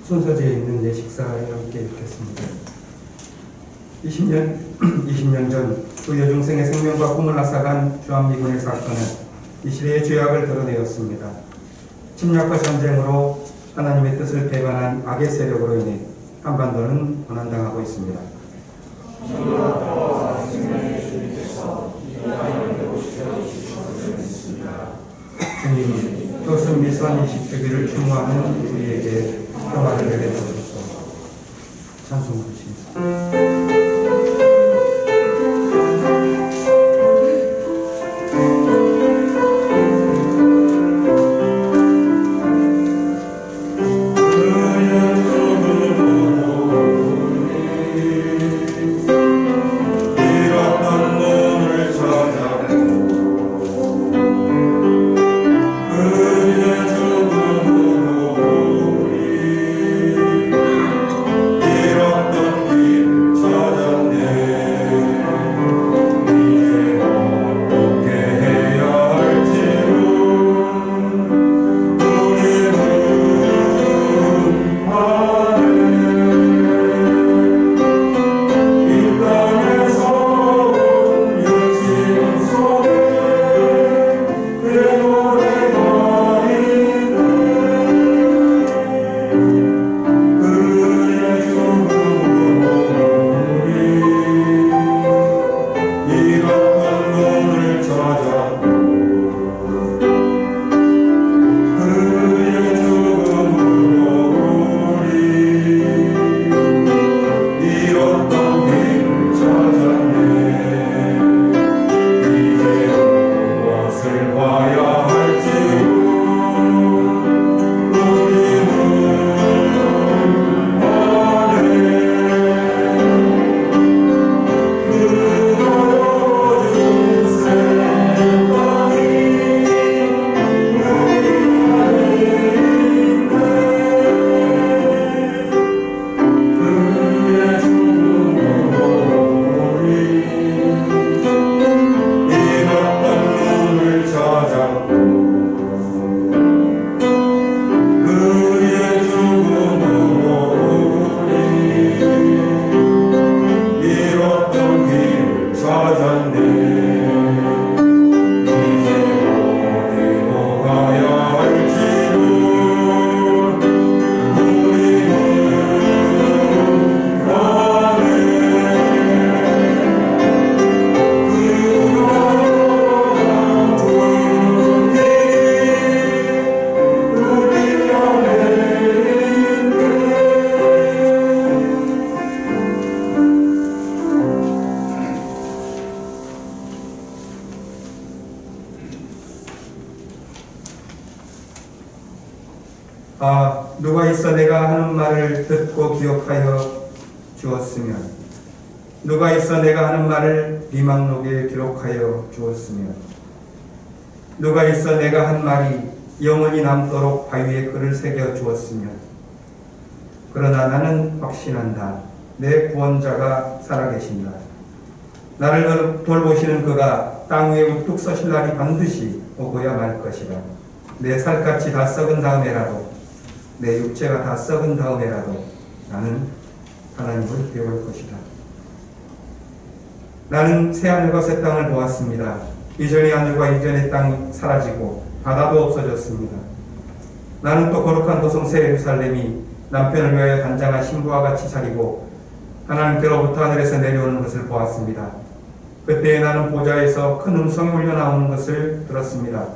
순서지에 있는 예식사에 함께 읽겠습니다. 20년 전 두 여중생의 생명과 꿈을 앗아간 주한미군의 사건은 이 시대의 죄악을 드러내었습니다. 침략과 전쟁으로 하나님의 뜻을 배반한 악의 세력으로 인해 한반도는 고난당하고 있습니다. 주님, 또сын 미선 20주기를 추모하는 우리에게 평화를 내려주소서. 찬송 부르시겠습니다. 누가 있어 내가 하는 말을 듣고 기억하여 주었으면, 누가 있어 내가 하는 말을 비망록에 기록하여 주었으면, 누가 있어 내가 한 말이 영원히 남도록 바위에 글을 새겨 주었으면. 그러나 나는 확신한다. 내 구원자가 살아계신다. 나를 돌보시는 그가 땅 위에 우뚝 서실 날이 반드시 오고야 말 것이다. 내 살갗이 다 썩은 다음에라도, 내 육체가 다 썩은 다음에라도 나는 하나님을 배울 것이다. 나는 새하늘과 새 땅을 보았습니다. 이전의 하늘과 이전의 땅이 사라지고 바다도 없어졌습니다. 나는 또 거룩한 도성 새 예루살렘이 남편을 위하여 단장한 신부와 같이 자리고 하나님께로부터 하늘에서 내려오는 것을 보았습니다. 그때에 나는 보좌에서 큰 음성이 울려나오는 것을 들었습니다.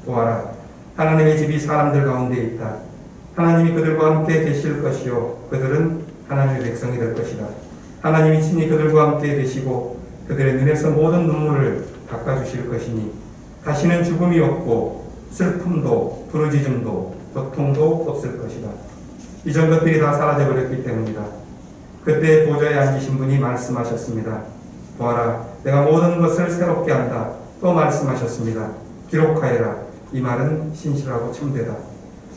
보아라, 하나님의 집이 사람들 가운데 있다. 하나님이 그들과 함께 계실 것이요, 그들은 하나님의 백성이 될 것이다. 하나님이 친히 그들과 함께 계시고 그들의 눈에서 모든 눈물을 닦아주실 것이니 다시는 죽음이 없고 슬픔도 부르짖음도 고통도 없을 것이다. 이전 것들이 다 사라져버렸기 때문이다. 그때 보좌에 앉으신 분이 말씀하셨습니다. 보아라, 내가 모든 것을 새롭게 한다. 또 말씀하셨습니다. 기록하여라. 이 말은 신실하고 참되다.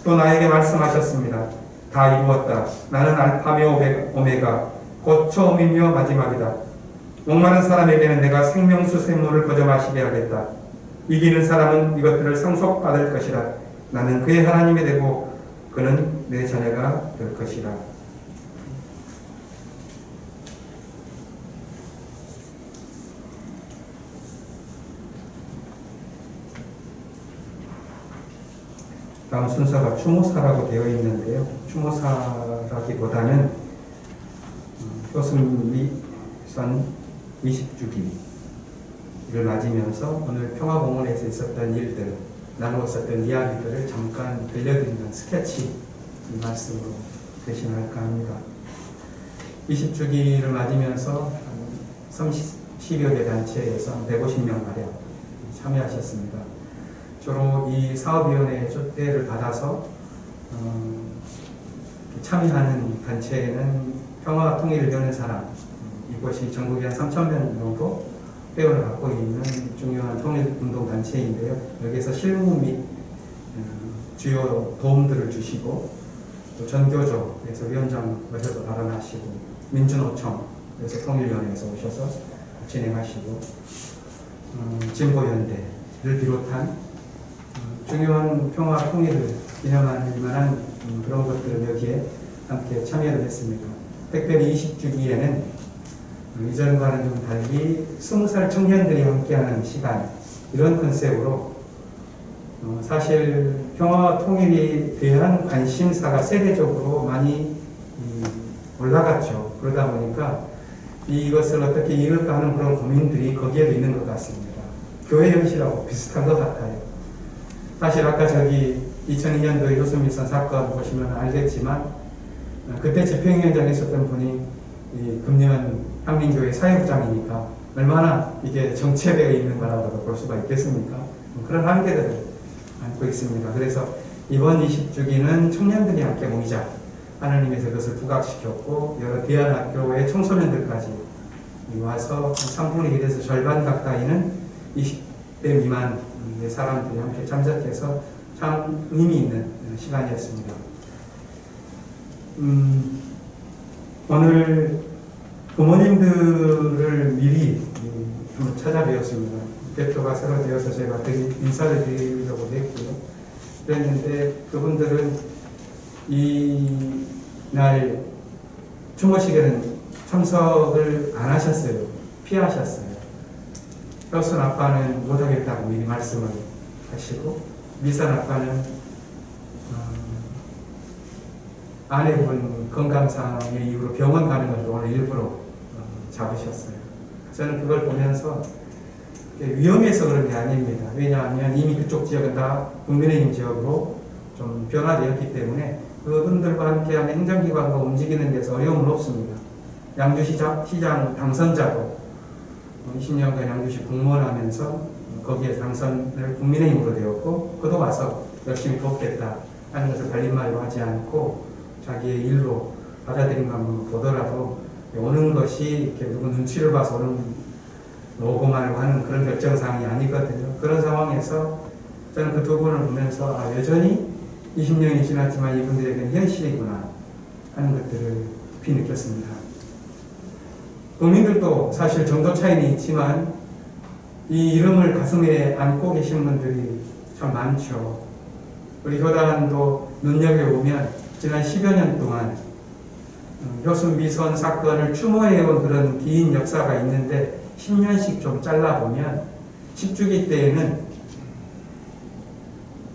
또 나에게 말씀하셨습니다. 다 이루었다. 나는 알파며 오메가, 곧 처음이며 마지막이다. 목마른 사람에게는 내가 생명수 샘물을 거저 마시게 하겠다. 이기는 사람은 이것들을 상속받을 것이라. 나는 그의 하나님이 되고 그는 내 자녀가 될 것이라. 다음 순서가 추모사라고 되어 있는데요. 추모사라기보다는 효순미선 20주기를 맞으면서 오늘 평화공원에서 있었던 일들, 나누었었던 이야기들을 잠깐 들려드리는 스케치 말씀으로 대신할까 합니다. 20주기를 맞으면서 30여 개 단체에서 150명가량 참여하셨습니다. 주로 이 사업위원회의 초대를 받아서 참여하는 단체에는 평화와 통일을 여는 사람, 이곳이 전국에 한 3,000명 정도 회원을 갖고 있는 중요한 통일운동단체인데요. 여기에서 실무 및 주요 도움들을 주시고, 또 전교조에서 위원장 오셔서 발언하시고, 민주노총에서 통일위원회에서 오셔서 진행하시고, 진보연대를 비롯한 중요한 평화 통일을 기념할 만한 그런 것들을 여기에 함께 참여를 했습니다. 특별히 20주기에는 이전과는 좀 달리 20살 청년들이 함께하는 시간, 이런 컨셉으로 사실 평화와 통일에 대한 관심사가 세계적으로 많이 올라갔죠. 그러다 보니까 이것을 어떻게 이룰까 하는 그런 고민들이 거기에도 있는 것 같습니다. 교회 현실하고 비슷한 것 같아요. 사실 아까 2002년도에 효순미선 사건 보시면 알겠지만, 그때 집행위원장에 있었던 분이 이 금년 한민교회 사회부장이니까 얼마나 이게 정체되어 있는 거라고 볼 수가 있겠습니까? 그런 한계들을 안고 있습니다. 그래서 이번 20주기는 청년들이 함께 모이자, 하나님께서 그것을 부각시켰고, 여러 대안학교의 청소년들까지 와서 3분의 1에서 절반 가까이는 20대 미만 사람들이 함께 참석해서 참 의미 있는 시간이었습니다. 오늘 부모님들을 미리 한번 찾아뵈었습니다. 대표가 새로 되어서 제가 인사를 드리려고 했고요. 그랬는데 그분들은 이날 추모식에는 참석을 안 하셨어요. 피하셨어요. 효순 아빠는 못하겠다고 미리 말씀을 하시고, 미선 아빠는 아내분 건강상의 이유로 병원 가는 걸 오늘 일부러 잡으셨어요. 저는 그걸 보면서 위험해서 그런 게 아닙니다. 왜냐하면 이미 그쪽 지역은 다 국민의힘 지역으로 좀 변화되었기 때문에 그분들과 함께하는 행정기관과 움직이는 데서 어려움은 없습니다. 양주시장 당선자도 20년간 양주시 공무원 하면서 거기에 당선을 국민의힘으로 되었고, 그도 와서 열심히 돕겠다 하는 것을 발린말로 하지 않고 자기의 일로 받아들인 것만 보더라도 오는 것이 이렇게 누구 눈치를 봐서 오고 말고 하는 그런 결정사항이 아니거든요. 그런 상황에서 저는 그 두 분을 보면서 여전히 20년이 지났지만 이분들에게는 현실이구나 하는 것들을 깊이 느꼈습니다. 국민들도 사실 정도 차이는 있지만 이 이름을 가슴에 안고 계신 분들이 참 많죠. 우리 교단도 눈여겨보면 지난 10여 년 동안 효순 미선 사건을 추모해온 그런 긴 역사가 있는데 10년씩 좀 잘라보면 10주기 때에는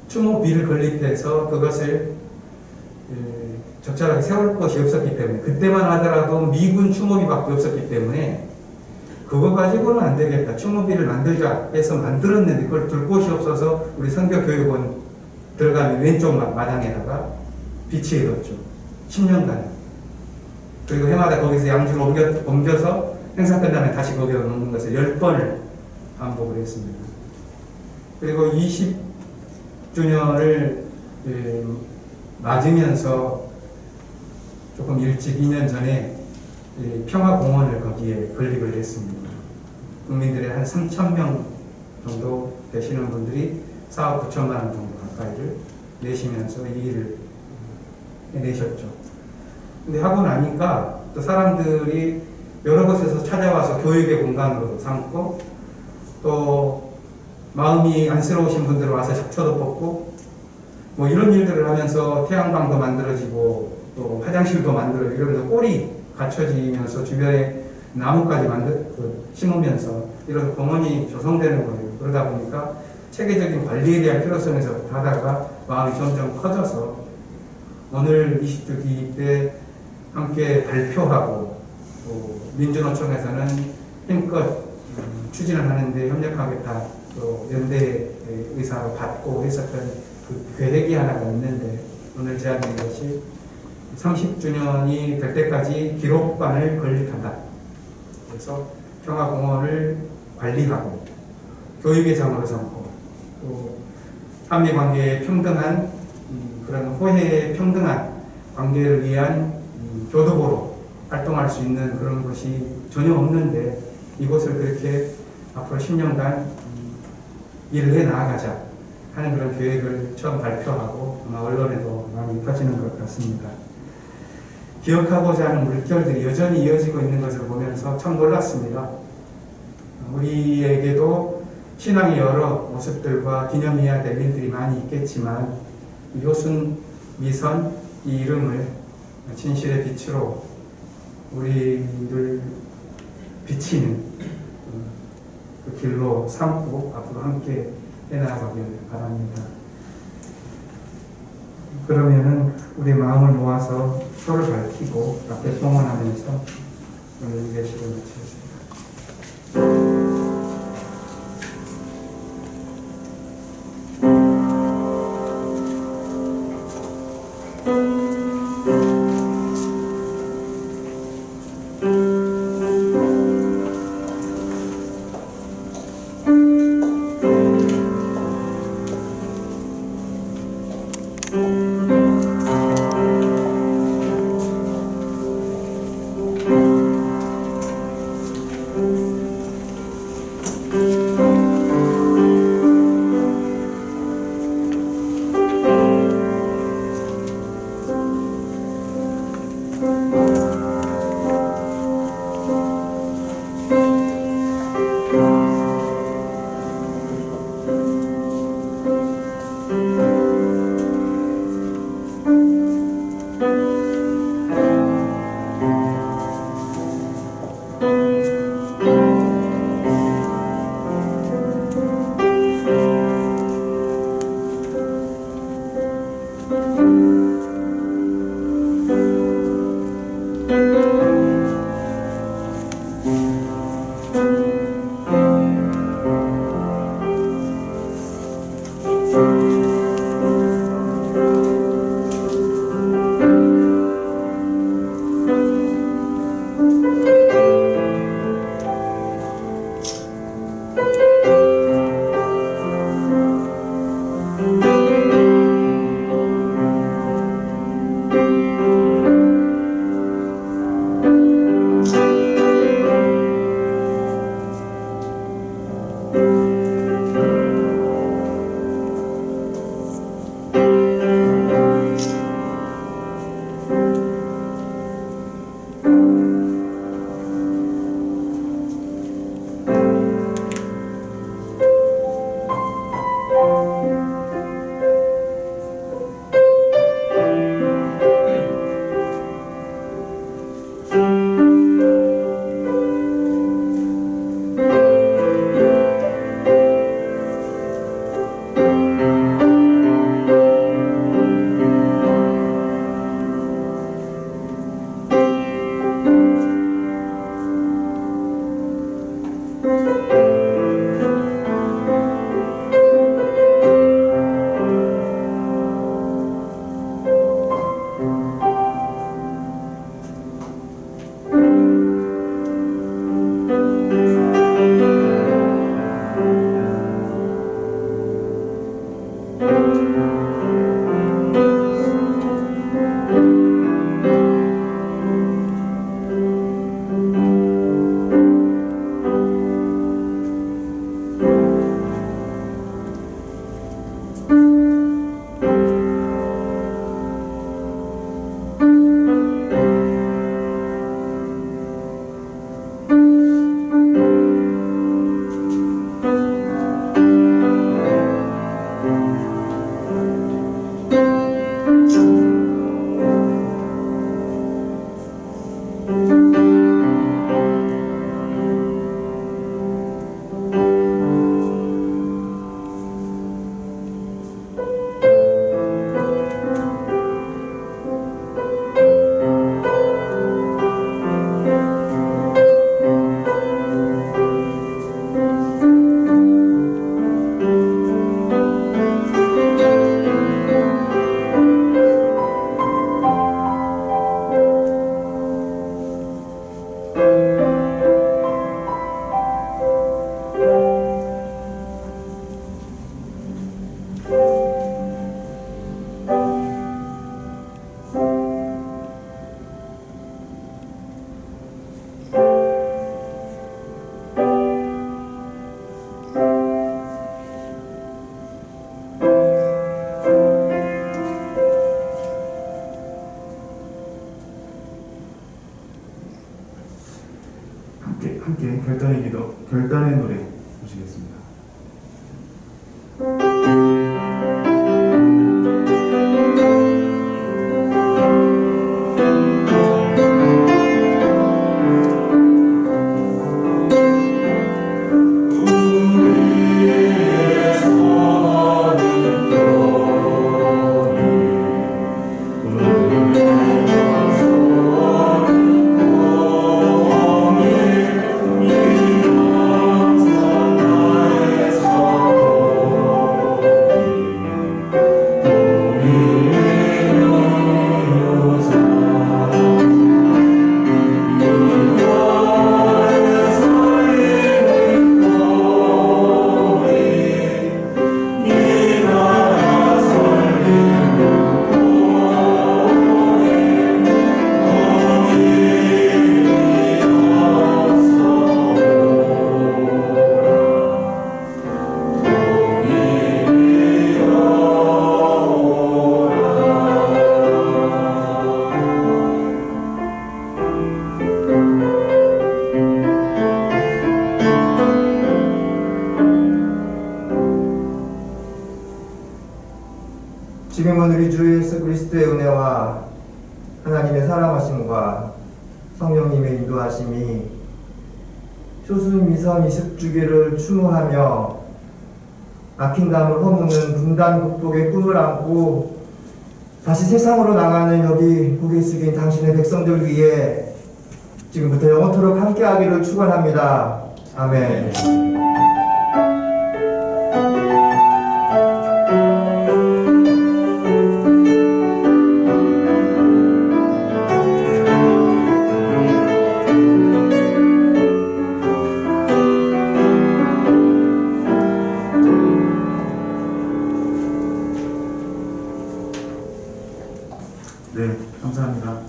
추모비를 건립해서 그것을 적절하게 세울 것이 없었기 때문에 그때만 하더라도 미군 추모비밖에 없었기 때문에 그거 가지고는 안 되겠다. 추모비를 만들자 해서 만들었는데 그걸 둘 곳이 없어서 우리 선교교육원 들어가면 왼쪽 마당에다가 비치해뒀죠. 10년간. 그리고 해마다 거기서 양주를 옮겨서 행사 끝나면 다시 거기다 놓는 것을 10번을 반복을 했습니다. 그리고 20주년을 맞으면서 조금 일찍 2년 전에 평화공원을 거기에 건립을 했습니다. 국민들의 한 3,000명 정도 되시는 분들이 4억 9천만 원 정도 가까이를 내시면서 이 일을 해내셨죠. 근데 하고 나니까 또 사람들이 여러 곳에서 찾아와서 교육의 공간으로 삼고 또 마음이 안쓰러우신 분들은 와서 잡초도 뽑고 뭐 이런 일들을 하면서 태양광도 만들어지고 또 화장실도 만들어지고 이러면서 꼴이 갖춰지면서 주변에 나무까지 심으면서 이런 공원이 조성되는 거예요. 그러다 보니까 체계적인 관리에 대한 필요성에서부터 하다가 마음이 점점 커져서 오늘 20주기 때 함께 발표하고 또 민주노총에서는 힘껏 추진을 하는데 협력하겠다 또 연대 의사로 받고 했었던 그 계획이 하나가 있는데 오늘 제안된 것이 30주년이 될 때까지 기록관을 건립한다. 그래서 평화공원을 관리하고 교육의 장으로 삼고 또 한미관계의 평등한 그런 호혜의 평등한 관계를 위한 교도보로 활동할 수 있는 그런 것이 전혀 없는데 이곳을 그렇게 앞으로 10년간 일을 해 나가자 하는 그런 계획을 처음 발표하고 아마 언론에도 많이 퍼지는 것 같습니다. 기억하고자 하는 물결들이 여전히 이어지고 있는 것을 보면서 참 놀랐습니다. 우리에게도 신앙의 여러 모습들과 기념해야 될 일들이 많이 있겠지만 효순 미선 이 이름을 진실의 빛으로 우리를 비치는 그 길로 삼고 앞으로 함께 해나가길 바랍니다. 그러면은 우리 마음을 모아서 소를 밝히고 앞에 봉헌하면서 오늘 예식을 마치겠습니다. 결단의 노래 보시겠습니다. 지금은 우리 주 예수 그리스도의 은혜와 하나님의 사랑하심과 성령님의 인도하심이 효순미선 20주기를 추모하며 막힌 담을 허무는 분단 극복의 꿈을 안고 다시 세상으로 나가는 여기 고개 숙인 당신의 백성들 위해 지금부터 영원토록 함께하기를 축원합니다. 아멘. 네, 감사합니다.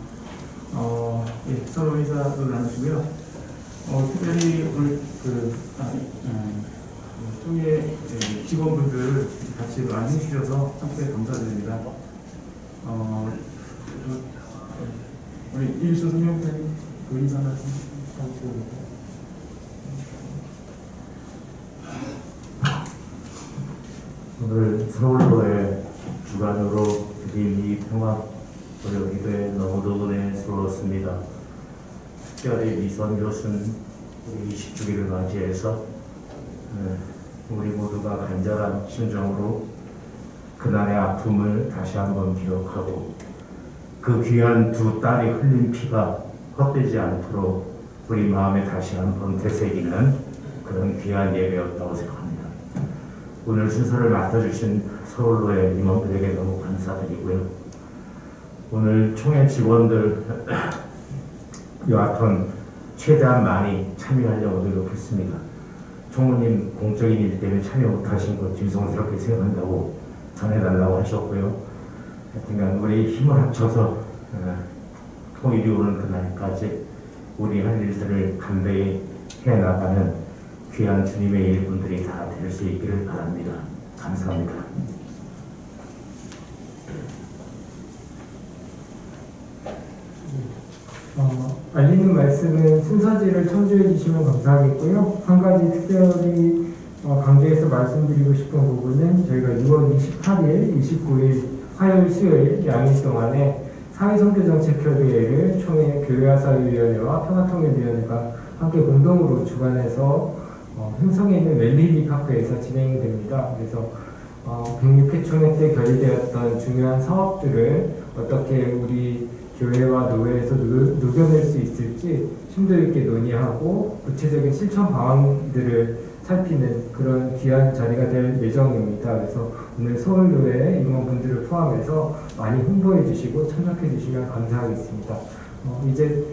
서로 인사도 나누시고요. 특별히 오늘 통일 직원분들 같이 많이 해주셔서 함께 감사드립니다. 우리 일수 승용사님 그 인사 말씀 하시고. 오늘 서울로의 주간으로 드린 이 평화 고려기도에 너무도 은혜스러웠습니다. 특별히 미선 교수는 우리 20주기를 맞이해서 우리 모두가 간절한 심정으로 그날의 아픔을 다시 한번 기억하고 그 귀한 두 딸이 흘린 피가 헛되지 않도록 우리 마음에 다시 한번 되새기는 그런 귀한 예배였다고 생각합니다. 오늘 순서를 맡아주신 서울로의 임원들에게 너무 감사드리고요. 오늘 총회 직원들 여하튼 최대한 많이 참여하려고 노력했습니다. 총무님 공적인 일 때문에 참여 못하신 것 죄송스럽게 생각한다고 전해달라고 하셨고요. 하여튼간 우리 힘을 합쳐서 통일이 오는 그날까지 우리 할 일들을 간대히 해나가는 귀한 주님의 일꾼들이 다 될 수 있기를 바랍니다. 감사합니다. 알리는 말씀은 순서지를 첨부해 주시면 감사하겠고요. 한 가지 특별히 강조해서 말씀드리고 싶은 부분은 저희가 6월 28일, 29일 화요일, 수요일 양일 동안에 사회선교정책협의회를 총회 교회화사위원회와 평화통일위원회가 함께 공동으로 주관해서 흥성에 있는 웰리리 파크에서 진행이 됩니다. 그래서 106회 총회 때 결의되었던 중요한 사업들을 어떻게 우리 교회와 노회에서 녹여낼 수 있을지 심도 있게 논의하고 구체적인 실천 방안들을 살피는 그런 귀한 자리가 될 예정입니다. 그래서 오늘 서울교회 임원분들을 포함해서 많이 홍보해 주시고 참석해 주시면 감사하겠습니다. 이제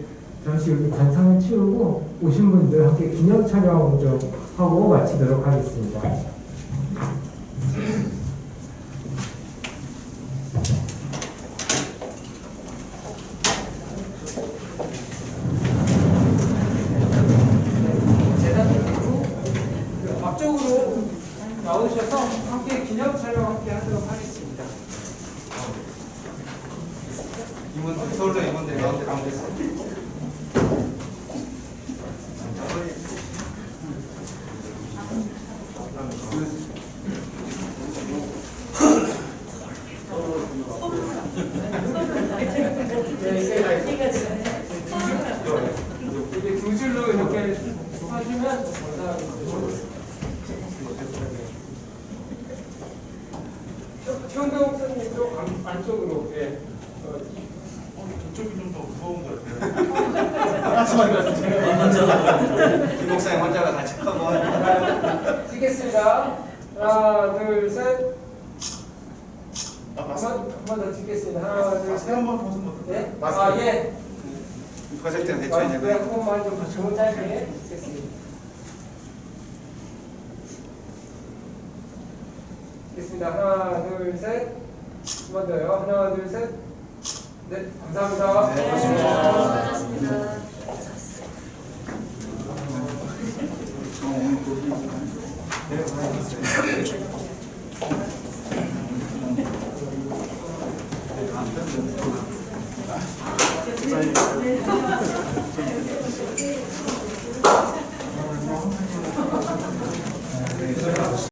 잠시 여기 단상을 치우고 오신 분들 함께 기념 촬영 좀 하고 마치도록 하겠습니다. 앞쪽으로 나오셔서 함께 기념 촬영 함께 하도록 하겠습니다. 임원들, 서울로 임원들 가운데 있습니다. 이게 두 줄로 이렇게 써주면 최은경 목사님 쪽 안쪽으로. 예. 이쪽이 좀 더 무거운 것 같아요. 먼저 김 목사님 혼자가 같이 커버. 찍겠습니다. 하나, 둘, 셋. 한 번 더 찍겠습니다. 하나, 둘, 셋. 한번 벗으면 어떨까요? 예? 아, 예. 프로젝트는 네, 한 번만 좀 짧게 찍겠습니다. 찍겠습니다. 하나, 둘, 셋. 한 번 더요. 하나, 둘, 셋. 네, 감사합니다. 네, 고맙습니다. 네.